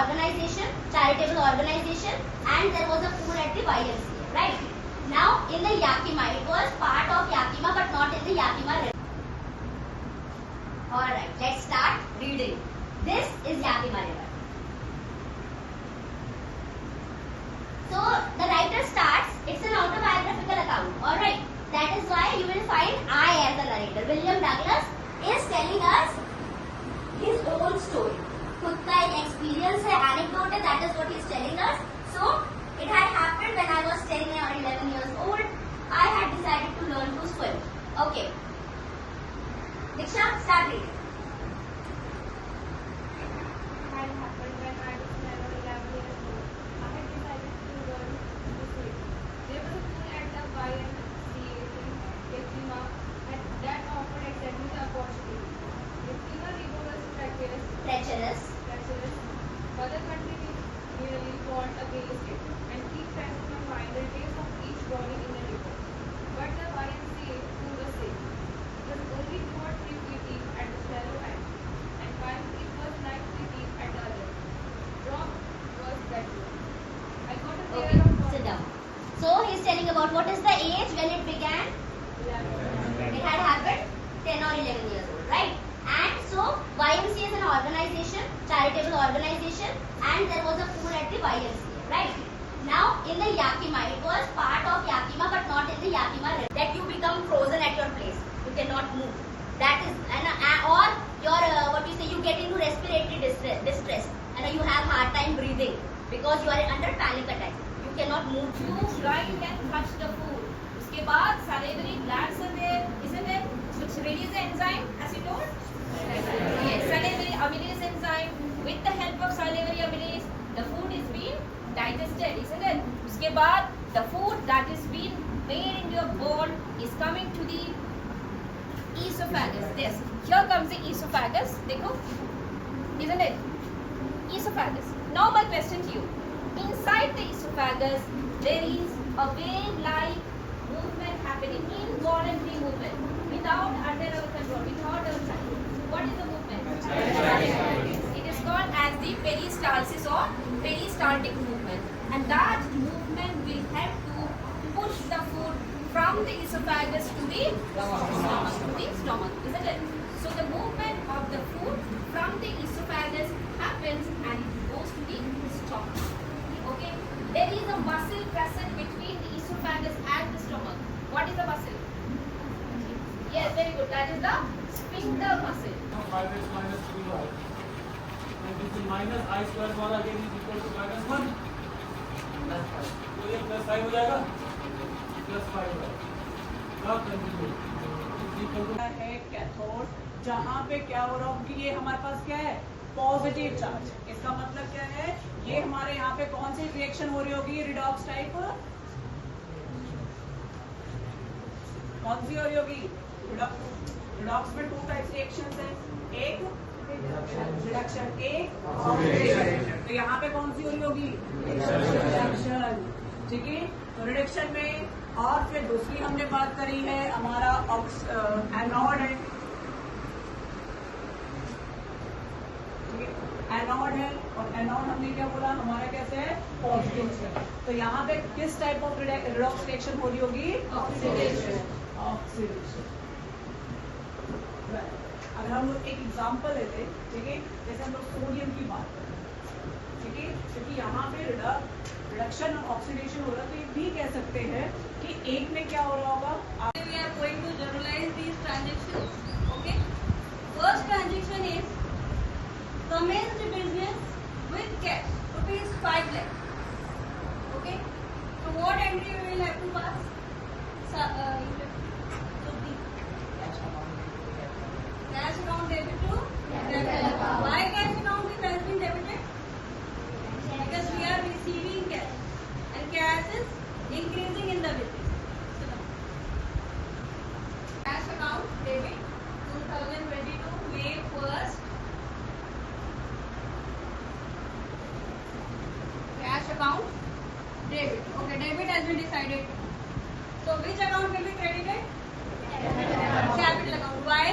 organization, charitable organization, and there was a pool at the YMCA, right? Now in the Yakima, it was part of Yakima but not in the Yakima river. Alright, let's start reading. This is Yakima river. So the writer starts, it's an autobiographical account, alright. That is why you will find I as the narrator. William Douglas is telling us his own story. खुद का एक experience है, anecdote है, that is what he is telling us. So it had happened when I was 10 or 11 years old. I had decided to learn to swim. Okay. Diksha, start reading. Had happened when I was 10 or 11 years old. I had decided to learn to swim. There was a pool at the YMCA in Yakima and that offered exactly the opportunity. Yakima river was treacherous, but the country nearly fought against it and keep fresh in my mind the days of each morning in the river. But the YMCA pool was safe. It was only 2 or 3 feet deep at the shallow end, and while it was 9 feet deep at the other. Drop was that low. I got a pair of Sit down. So he is telling about what is the age when it began. It had happened 10 or 11 years old, right? And so YMCA is an organization, charitable organization, and there was a pool at the YMCA, right? Now in the Yakima, it was part of Yakima but not in the Yakima river. That you become frozen at your place, you cannot move. That is, or your what you say, you get into respiratory distress, and you have hard time breathing because you are under panic attack. You cannot move. You grind and crush the food. उसके बाद salivary glands are there, isn't it? Which release the enzyme, as you told. Yes, salivary amylase enzyme. With the help of salivary amylase, the food is being digested, isn't it? उसके बाद the food that is being made in your bowl is coming to the esophagus. Yes, here comes the esophagus. देखो, isn't it? Esophagus. Now my question to you: inside the esophagus, there is a wave-like movement happening, involuntary movement, without under our control, without our control. What is the movement? It is called as the peristalsis or peristaltic movement, and that movement will help to push the food from the esophagus to the stomach, isn't it? So the movement of the food from the esophagus happens and it goes to the stomach. Okay? There is a muscle present between the esophagus and the stomach. What is the muscle? Yes, very good. That is the sphincter muscle. 5x minus 3y. And this is minus I square वाला again is equal to minus 1 plus 5. तो ये plus 5 हो जाएगा, plus 5 हो जाएगा. अब continue. है cathode, जहाँ पे क्या हो रहा होगी, ये हमारे पास क्या है, पॉजिटिव चार्ज. इसका मतलब क्या है, ये हमारे यहाँ पे कौन सी रिएक्शन हो रही होगी, रिडॉक्स टाइप. कौन सी हो रही होगी, रिडॉक्स में 2 टाइप्स रिएक्शंस हैं, एक रिडक्शन, एक ऑक्सीडेशन. तो यहाँ पे कौन सी हो रही होगी, रिडक्शन. ठीक है, तो रिडक्शन में. और फिर दूसरी हमने बात करी है, हमारा एनोड है. एनोड है, और एनोड हमने क्या बोला, हमारा कैसे है, पॉजिटिव है. तो यहाँ पे किस टाइप ऑफ रिडॉक्स रिएक्शन हो रही होगी, ऑक्सीडेशन. अगर हम लोग एक एग्जांपल लेते, ठीक है, जैसे हम लोग सोडियम की बात करें, ठीक है, क्योंकि यहाँ पे रिडक्शन और ऑक्सीडेशन हो रहा है, तो ये भी कह सकते हैं कि एक में क्या हो रहा होगा. We are going to generalize these transactions. Okay. First transaction is commenced business with cash, ₹5 lakh. Okay. So what entry we will have to pass? So the cash account debit to debit. Why cash account has been debited? Because we are receiving cash and cash is increasing in the business. Cash account debit 2022 May 1st. Cash account debit. Okay, debit has been decided. So which account will be credited? Capital account. Why?